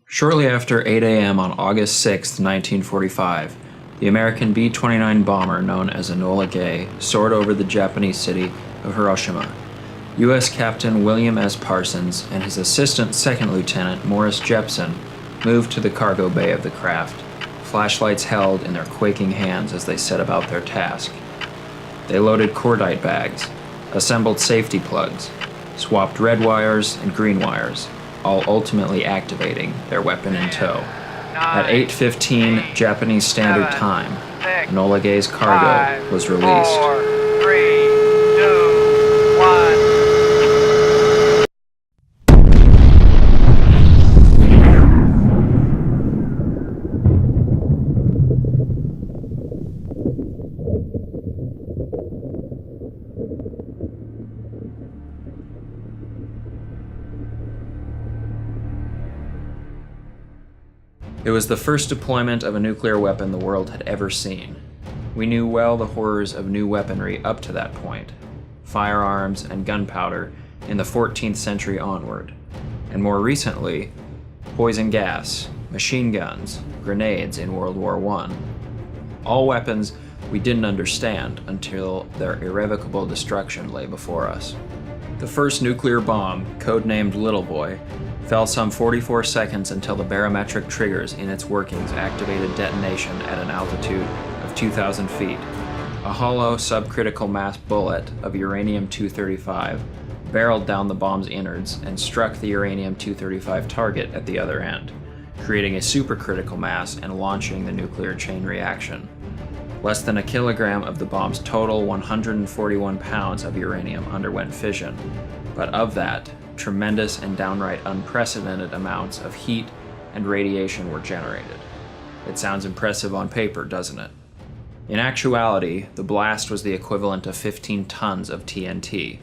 Shortly after 8 a.m. on August 6, 1945, the American B-29 bomber known as Enola Gay soared over the Japanese city of Hiroshima. U.S. Captain William S. Parsons and his assistant second lieutenant Morris Jepson moved to the cargo bay of the craft, flashlights held in their quaking hands as they set about their task. They loaded cordite bags, assembled safety plugs, swapped red wires and green wires, all ultimately activating their weapon in tow. At 8:15 Japanese Standard Time, Enola Gay's cargo was released. 4, 3, 2, 1. It was the first deployment of a nuclear weapon the world had ever seen. We knew well the horrors of new weaponry up to that point, firearms and gunpowder in the 14th century onward, and more recently, poison gas, machine guns, grenades in World War I. All weapons we didn't understand until their irrevocable destruction lay before us. The first nuclear bomb, codenamed Little Boy, fell some 44 seconds until the barometric triggers in its workings activated detonation at an altitude of 2,000 feet. A hollow subcritical mass bullet of uranium-235 barreled down the bomb's innards and struck the uranium-235 target at the other end, creating a supercritical mass and launching the nuclear chain reaction. Less than a kilogram of the bomb's total 141 pounds of uranium underwent fission, but of that, tremendous and downright unprecedented amounts of heat and radiation were generated. It sounds impressive on paper, doesn't it? In actuality, the blast was the equivalent of 15 tons of TNT.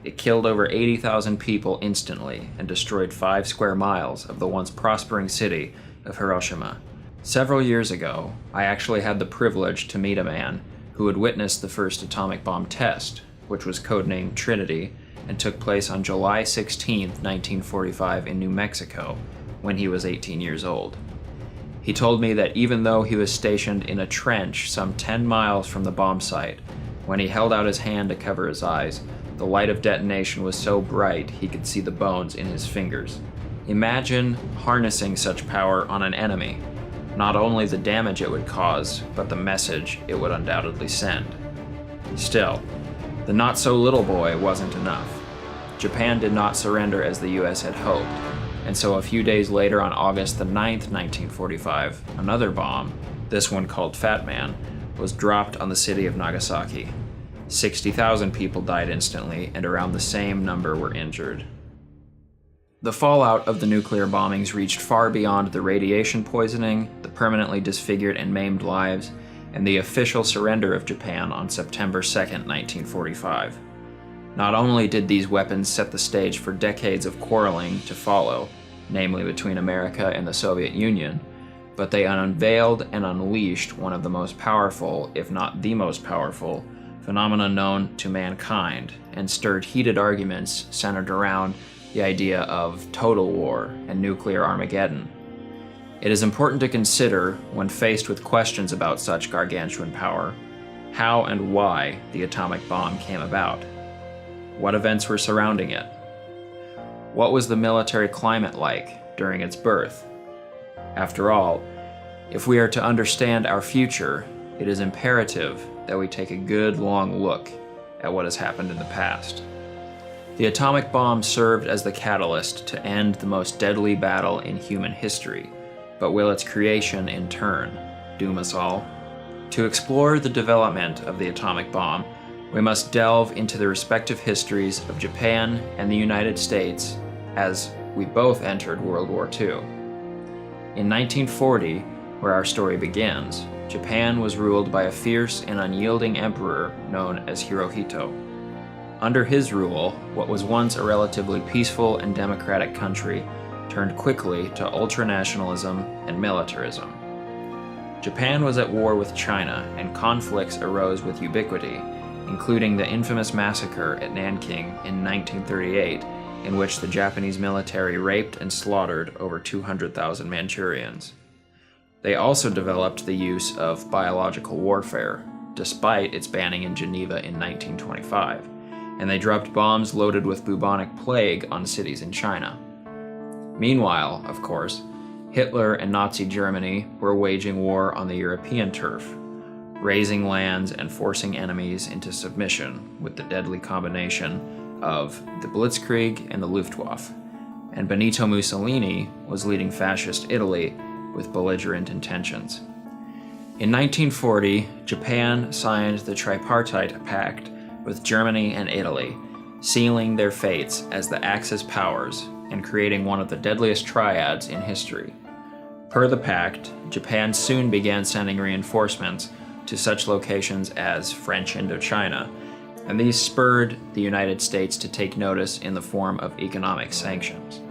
It killed over 80,000 people instantly and destroyed 5 square miles of the once prospering city of Hiroshima. Several years ago, I actually had the privilege to meet a man who had witnessed the first atomic bomb test, which was codenamed Trinity, and took place on July 16, 1945 in New Mexico, when he was 18 years old. He told me that even though he was stationed in a trench some 10 miles from the bomb site, when he held out his hand to cover his eyes, the light of detonation was so bright he could see the bones in his fingers. Imagine harnessing such power on an enemy. Not only the damage it would cause, but the message it would undoubtedly send. Still, the not-so-little boy wasn't enough. Japan did not surrender as the US had hoped, and so a few days later on August the 9th, 1945, another bomb, this one called Fat Man, was dropped on the city of Nagasaki. 60,000 people died instantly, and around the same number were injured. The fallout of the nuclear bombings reached far beyond the radiation poisoning, the permanently disfigured and maimed lives, and the official surrender of Japan on September 2, 1945. Not only did these weapons set the stage for decades of quarreling to follow, namely between America and the Soviet Union, but they unveiled and unleashed one of the most powerful, if not the most powerful, phenomena known to mankind, and stirred heated arguments centered around the idea of total war and nuclear Armageddon. It is important to consider, when faced with questions about such gargantuan power, how and why the atomic bomb came about. What events were surrounding it? What was the military climate like during its birth? After all, if we are to understand our future, it is imperative that we take a good long look at what has happened in the past. The atomic bomb served as the catalyst to end the most deadly battle in human history, but will its creation, in turn, doom us all? To explore the development of the atomic bomb, we must delve into the respective histories of Japan and the United States as we both entered World War II. In 1940, where our story begins, Japan was ruled by a fierce and unyielding emperor known as Hirohito. Under his rule, what was once a relatively peaceful and democratic country turned quickly to ultranationalism and militarism. Japan was at war with China, and conflicts arose with ubiquity, including the infamous massacre at Nanking in 1938 in which the Japanese military raped and slaughtered over 200,000 Manchurians. They also developed the use of biological warfare, despite its banning in Geneva in 1925, and they dropped bombs loaded with bubonic plague on cities in China. Meanwhile, of course, Hitler and Nazi Germany were waging war on the European turf, razing lands and forcing enemies into submission with the deadly combination of the Blitzkrieg and the Luftwaffe, and Benito Mussolini was leading fascist Italy with belligerent intentions. In 1940, Japan signed the Tripartite Pact with Germany and Italy, sealing their fates as the Axis powers and creating one of the deadliest triads in history. Per the pact, Japan soon began sending reinforcements to such locations as French Indochina, and these spurred the United States to take notice in the form of economic sanctions.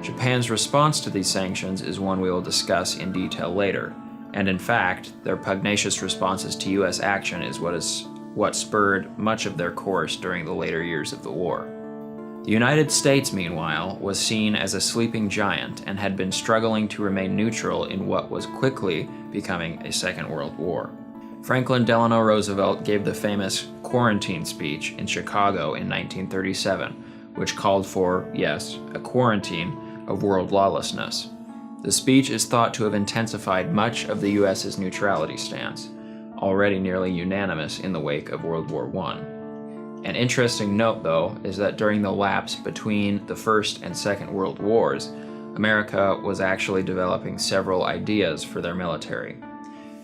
Japan's response to these sanctions is one we will discuss in detail later, and in fact, their pugnacious responses to U.S. action is what spurred much of their course during the later years of the war. The United States, meanwhile, was seen as a sleeping giant and had been struggling to remain neutral in what was quickly becoming a Second World War. Franklin Delano Roosevelt gave the famous quarantine speech in Chicago in 1937, which called for, yes, a quarantine of world lawlessness. The speech is thought to have intensified much of the U.S.'s neutrality stance, already nearly unanimous in the wake of World War I. An interesting note, though, is that during the lapse between the First and Second World Wars, America was actually developing several ideas for their military.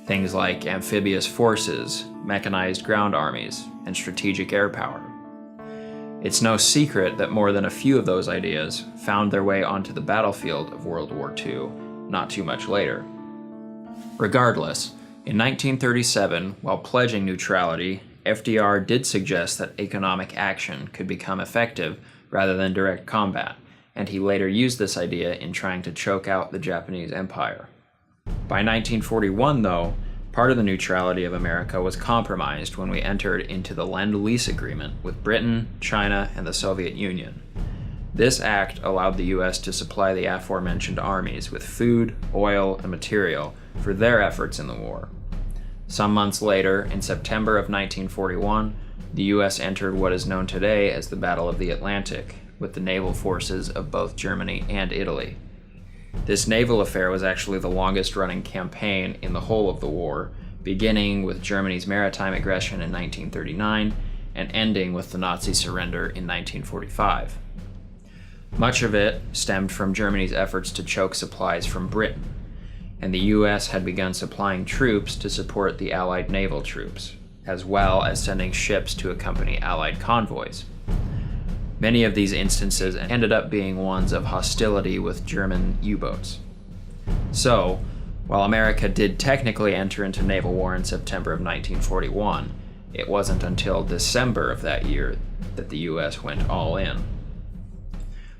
Things like amphibious forces, mechanized ground armies, and strategic air power. It's no secret that more than a few of those ideas found their way onto the battlefield of World War II not too much later. Regardless, in 1937, while pledging neutrality, FDR did suggest that economic action could become effective rather than direct combat, and he later used this idea in trying to choke out the Japanese Empire. By 1941, though, part of the neutrality of America was compromised when we entered into the Lend-Lease Agreement with Britain, China, and the Soviet Union. This act allowed the U.S. to supply the aforementioned armies with food, oil, and material for their efforts in the war. Some months later, in September of 1941, the U.S. entered what is known today as the Battle of the Atlantic, with the naval forces of both Germany and Italy. This naval affair was actually the longest-running campaign in the whole of the war, beginning with Germany's maritime aggression in 1939 and ending with the Nazi surrender in 1945. Much of it stemmed from Germany's efforts to choke supplies from Britain, and the U.S. had begun supplying troops to support the Allied naval troops, as well as sending ships to accompany Allied convoys. Many of these instances ended up being ones of hostility with German U-boats. So, while America did technically enter into naval war in September of 1941, it wasn't until December of that year that the U.S. went all in.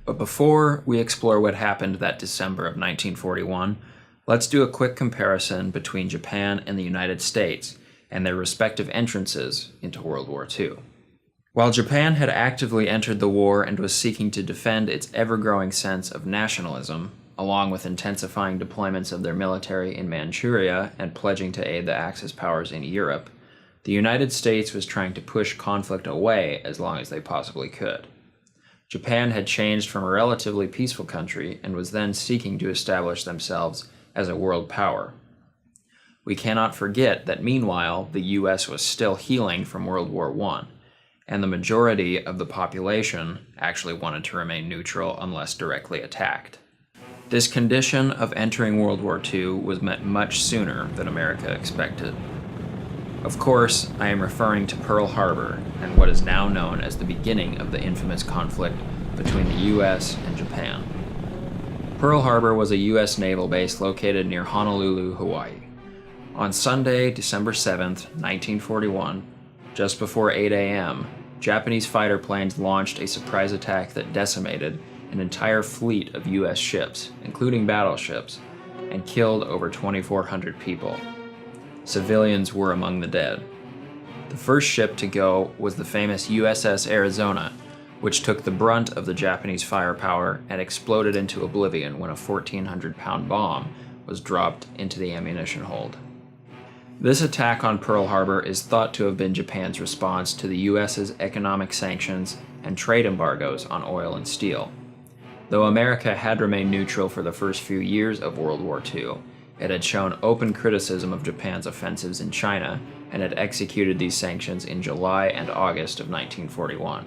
But before we explore what happened that December of 1941, let's do a quick comparison between Japan and the United States and their respective entrances into World War II. While Japan had actively entered the war and was seeking to defend its ever-growing sense of nationalism, along with intensifying deployments of their military in Manchuria and pledging to aid the Axis powers in Europe, the United States was trying to push conflict away as long as they possibly could. Japan had changed from a relatively peaceful country and was then seeking to establish themselves as a world power. We cannot forget that meanwhile, the U.S. was still healing from World War I, and the majority of the population actually wanted to remain neutral unless directly attacked. This condition of entering World War II was met much sooner than America expected. Of course, I am referring to Pearl Harbor and what is now known as the beginning of the infamous conflict between the U.S. and Japan. Pearl Harbor was a U.S. naval base located near Honolulu, Hawaii. On Sunday, December 7th, 1941, just before 8 a.m., Japanese fighter planes launched a surprise attack that decimated an entire fleet of U.S. ships, including battleships, and killed over 2,400 people. Civilians were among the dead. The first ship to go was the famous USS Arizona, which took the brunt of the Japanese firepower and exploded into oblivion when a 1,400-pound bomb was dropped into the ammunition hold. This attack on Pearl Harbor is thought to have been Japan's response to the US's economic sanctions and trade embargoes on oil and steel. Though America had remained neutral for the first few years of World War II, it had shown open criticism of Japan's offensives in China and had executed these sanctions in July and August of 1941.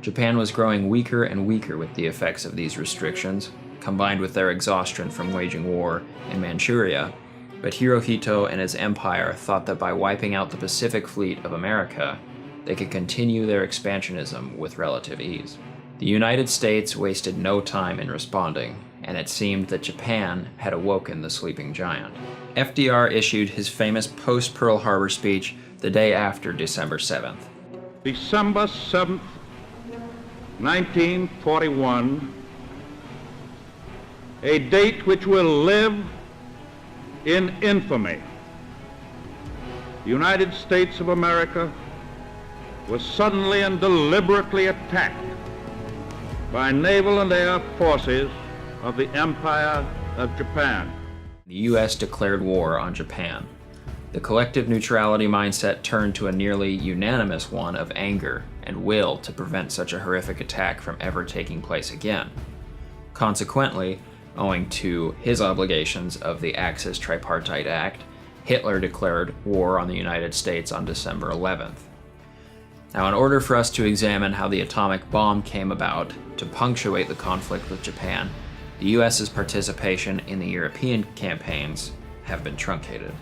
Japan was growing weaker and weaker with the effects of these restrictions, combined with their exhaustion from waging war in Manchuria, but Hirohito and his empire thought that by wiping out the Pacific Fleet of America, they could continue their expansionism with relative ease. The United States wasted no time in responding, and it seemed that Japan had awoken the sleeping giant. FDR issued his famous post-Pearl Harbor speech the day after December 7th. December 7th, 1941, a date which will live in infamy. The United States of America was suddenly and deliberately attacked by naval and air forces of the Empire of Japan. The U.S. declared war on Japan. The collective neutrality mindset turned to a nearly unanimous one of anger and will to prevent such a horrific attack from ever taking place again. Consequently, owing to his obligations of the Axis Tripartite Act, Hitler declared war on the United States on December 11th. Now, in order for us to examine how the atomic bomb came about to punctuate the conflict with Japan, the US's participation in the European campaigns have been truncated.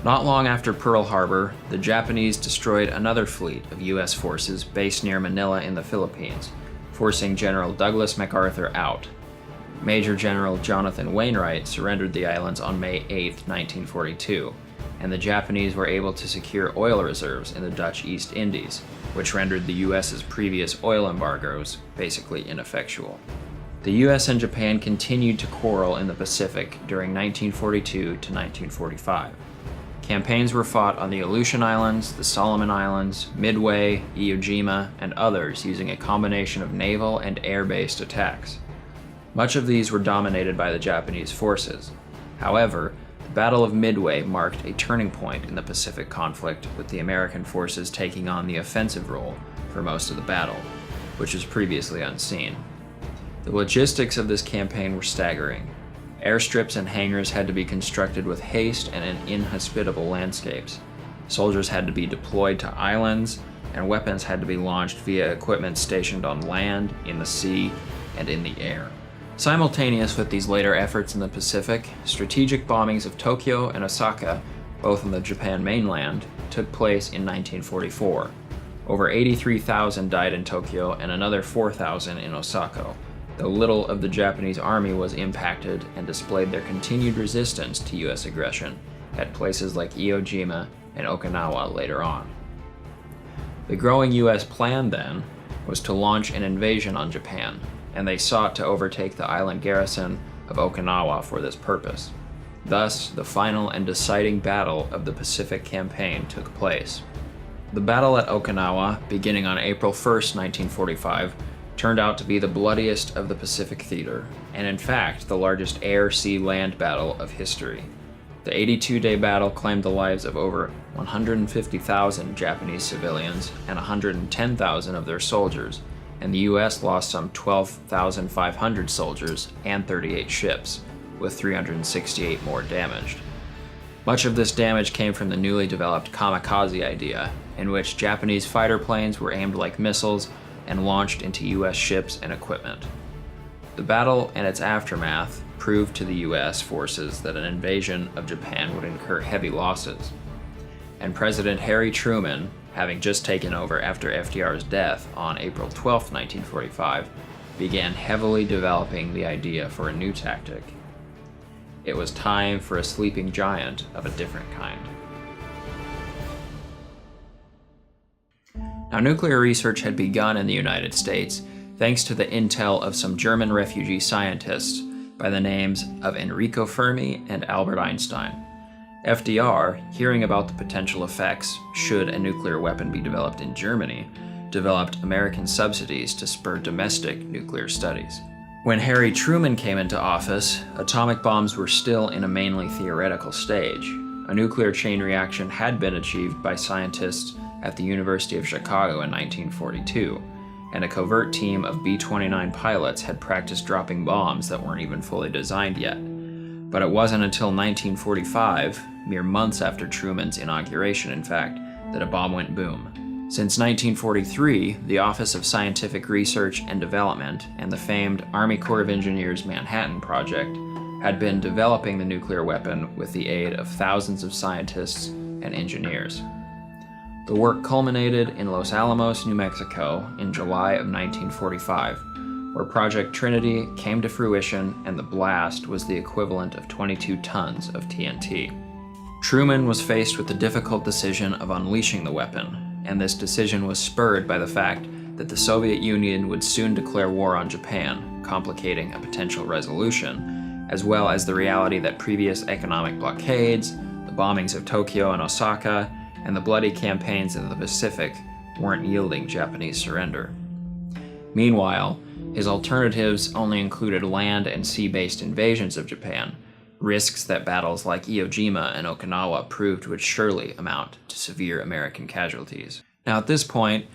Not long after Pearl Harbor, the Japanese destroyed another fleet of US forces based near Manila in the Philippines, forcing General Douglas MacArthur out. Major General Jonathan Wainwright surrendered the islands on May 8, 1942, and the Japanese were able to secure oil reserves in the Dutch East Indies, which rendered the US's previous oil embargoes basically ineffectual. The US and Japan continued to quarrel in the Pacific during 1942 to 1945. Campaigns were fought on the Aleutian Islands, the Solomon Islands, Midway, Iwo Jima, and others using a combination of naval and air-based attacks. Much of these were dominated by the Japanese forces. However, the Battle of Midway marked a turning point in the Pacific conflict, with the American forces taking on the offensive role for most of the battle, which was previously unseen. The logistics of this campaign were staggering. Airstrips and hangars had to be constructed with haste and in inhospitable landscapes. Soldiers had to be deployed to islands, and weapons had to be launched via equipment stationed on land, in the sea, and in the air. Simultaneous with these later efforts in the Pacific, strategic bombings of Tokyo and Osaka, both on the Japan mainland, took place in 1944. Over 83,000 died in Tokyo and another 4,000 in Osaka, though little of the Japanese army was impacted and displayed their continued resistance to US aggression at places like Iwo Jima and Okinawa later on. The growing US plan, then, was to launch an invasion on Japan, and they sought to overtake the island garrison of Okinawa for this purpose. Thus, the final and deciding battle of the Pacific Campaign took place. The battle at Okinawa, beginning on April 1, 1945, turned out to be the bloodiest of the Pacific theater, and in fact, the largest air-sea-land battle of history. The 82-day battle claimed the lives of over 150,000 Japanese civilians and 110,000 of their soldiers, and the US lost some 12,500 soldiers and 38 ships, with 368 more damaged. Much of this damage came from the newly developed kamikaze idea, in which Japanese fighter planes were aimed like missiles and launched into US ships and equipment. The battle and its aftermath proved to the US forces that an invasion of Japan would incur heavy losses, and President Harry Truman, having just taken over after FDR's death on April 12, 1945, began heavily developing the idea for a new tactic. It was time for a sleeping giant of a different kind. Now, nuclear research had begun in the United States thanks to the intel of some German refugee scientists by the names of Enrico Fermi and Albert Einstein. FDR, hearing about the potential effects should a nuclear weapon be developed in Germany, developed American subsidies to spur domestic nuclear studies. When Harry Truman came into office, atomic bombs were still in a mainly theoretical stage. A nuclear chain reaction had been achieved by scientists at the University of Chicago in 1942, and a covert team of B-29 pilots had practiced dropping bombs that weren't even fully designed yet. But it wasn't until 1945, mere months after Truman's inauguration in fact, that a bomb went boom. Since 1943, the Office of Scientific Research and Development and the famed Army Corps of Engineers Manhattan Project had been developing the nuclear weapon with the aid of thousands of scientists and engineers. The work culminated in Los Alamos, New Mexico in July of 1945, where Project Trinity came to fruition and the blast was the equivalent of 22 tons of TNT. Truman was faced with the difficult decision of unleashing the weapon, and this decision was spurred by the fact that the Soviet Union would soon declare war on Japan, complicating a potential resolution, as well as the reality that previous economic blockades, the bombings of Tokyo and Osaka, and the bloody campaigns in the Pacific weren't yielding Japanese surrender. Meanwhile, his alternatives only included land and sea-based invasions of Japan, risks that battles like Iwo Jima and Okinawa proved would surely amount to severe American casualties. Now at this point,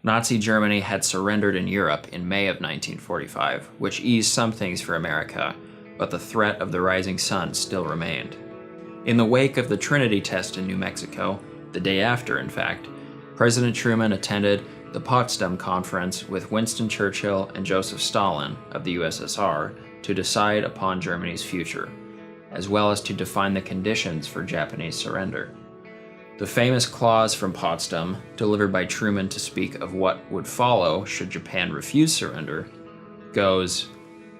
Nazi Germany had surrendered in Europe in May of 1945, which eased some things for America, but the threat of the rising sun still remained. In the wake of the Trinity test in New Mexico, the day after, in fact, President Truman attended the Potsdam Conference with Winston Churchill and Joseph Stalin of the USSR to decide upon Germany's future, as well as to define the conditions for Japanese surrender. The famous clause from Potsdam, delivered by Truman to speak of what would follow should Japan refuse surrender, goes,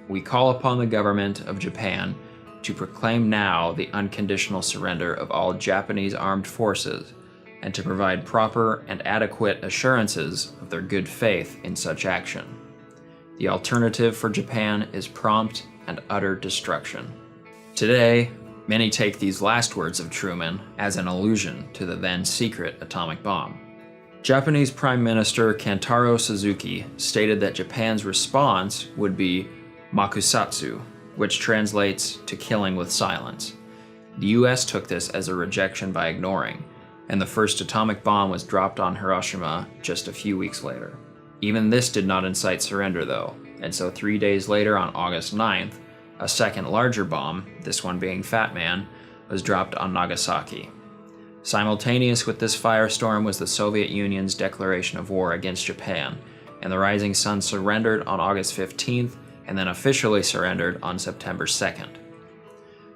"We call upon the government of Japan to proclaim now the unconditional surrender of all Japanese armed forces and to provide proper and adequate assurances of their good faith in such action. The alternative for Japan is prompt and utter destruction." Today, many take these last words of Truman as an allusion to the then secret atomic bomb. Japanese Prime Minister Kantaro Suzuki stated that Japan's response would be makusatsu, which translates to killing with silence. The US took this as a rejection by ignoring, and the first atomic bomb was dropped on Hiroshima just a few weeks later. Even this did not incite surrender though, and so 3 days later on August 9th, a second larger bomb, this one being Fat Man, was dropped on Nagasaki. Simultaneous with this firestorm was the Soviet Union's declaration of war against Japan, and the Rising Sun surrendered on August 15th and then officially surrendered on September 2nd.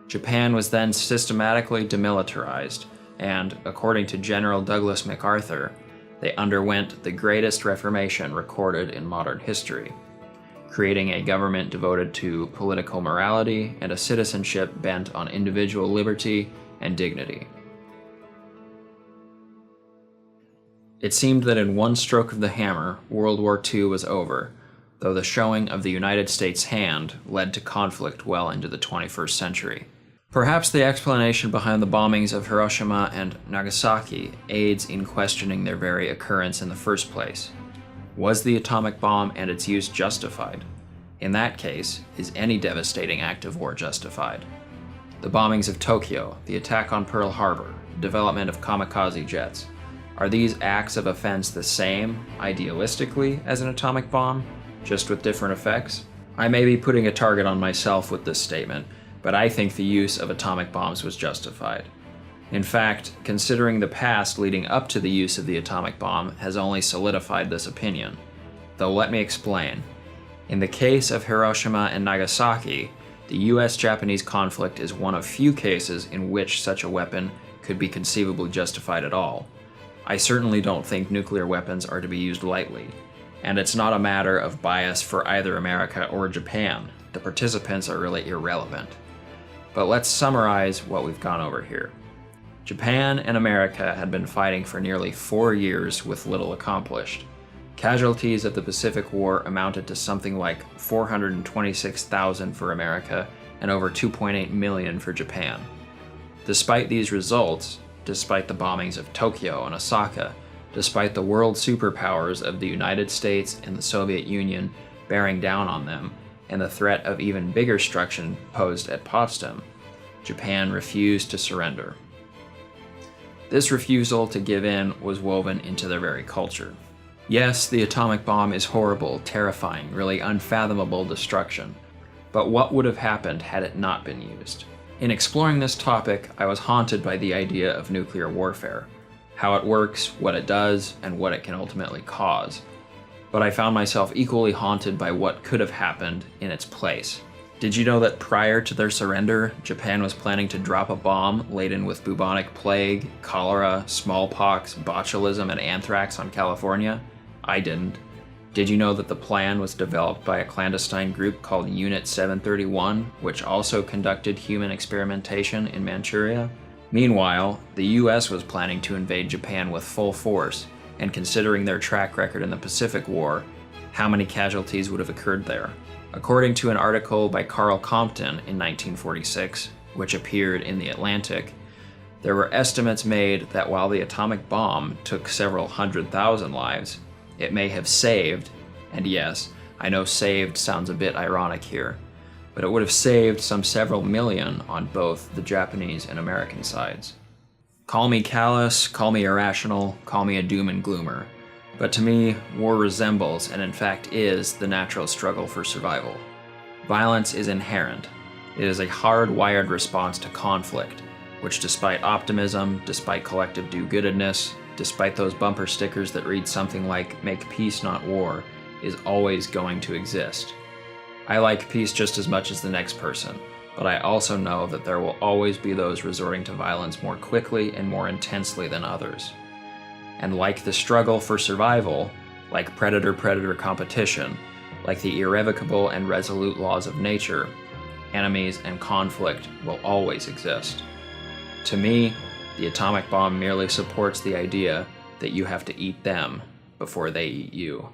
Japan was then systematically demilitarized, and, according to General Douglas MacArthur, they underwent the greatest reformation recorded in modern history, creating a government devoted to political morality and a citizenship bent on individual liberty and dignity. It seemed that in one stroke of the hammer, World War II was over, though the showing of the United States' hand led to conflict well into the 21st century. Perhaps the explanation behind the bombings of Hiroshima and Nagasaki aids in questioning their very occurrence in the first place. Was the atomic bomb and its use justified? In that case, is any devastating act of war justified? The bombings of Tokyo, the attack on Pearl Harbor, development of kamikaze jets, are these acts of offense the same, idealistically, as an atomic bomb, just with different effects? I may be putting a target on myself with this statement, but I think the use of atomic bombs was justified. In fact, considering the past leading up to the use of the atomic bomb has only solidified this opinion. Though let me explain. In the case of Hiroshima and Nagasaki, the US-Japanese conflict is one of few cases in which such a weapon could be conceivably justified at all. I certainly don't think nuclear weapons are to be used lightly, and it's not a matter of bias for either America or Japan. The participants are really irrelevant. But let's summarize what we've gone over here. Japan and America had been fighting for nearly 4 years with little accomplished. Casualties of the Pacific War amounted to something like 426,000 for America and over 2.8 million for Japan. Despite these results, despite the bombings of Tokyo and Osaka, despite the world superpowers of the United States and the Soviet Union bearing down on them, and the threat of even bigger destruction posed at Potsdam, Japan refused to surrender. This refusal to give in was woven into their very culture. Yes, the atomic bomb is horrible, terrifying, really unfathomable destruction. But what would have happened had it not been used? In exploring this topic, I was haunted by the idea of nuclear warfare, how it works, what it does, and what it can ultimately cause. But I found myself equally haunted by what could have happened in its place. Did you know that prior to their surrender, Japan was planning to drop a bomb laden with bubonic plague, cholera, smallpox, botulism, and anthrax on California? I didn't. Did you know that the plan was developed by a clandestine group called Unit 731, which also conducted human experimentation in Manchuria? Meanwhile, the US was planning to invade Japan with full force, and considering their track record in the Pacific War, how many casualties would have occurred there? According to an article by Carl Compton in 1946, which appeared in The Atlantic, there were estimates made that while the atomic bomb took several 100,000 lives, it may have saved, and yes, I know saved sounds a bit ironic here, but it would have saved some several million on both the Japanese and American sides. Call me callous, call me irrational, call me a doom and gloomer, but to me, war resembles, and in fact is, the natural struggle for survival. Violence is inherent. It is a hard-wired response to conflict, which despite optimism, despite collective do-goodedness, despite those bumper stickers that read something like, "Make peace, not war," is always going to exist. I like peace just as much as the next person, but I also know that there will always be those resorting to violence more quickly and more intensely than others. And like the struggle for survival, like predator-predator competition, like the irrevocable and resolute laws of nature, enemies and conflict will always exist. To me, the atomic bomb merely supports the idea that you have to eat them before they eat you.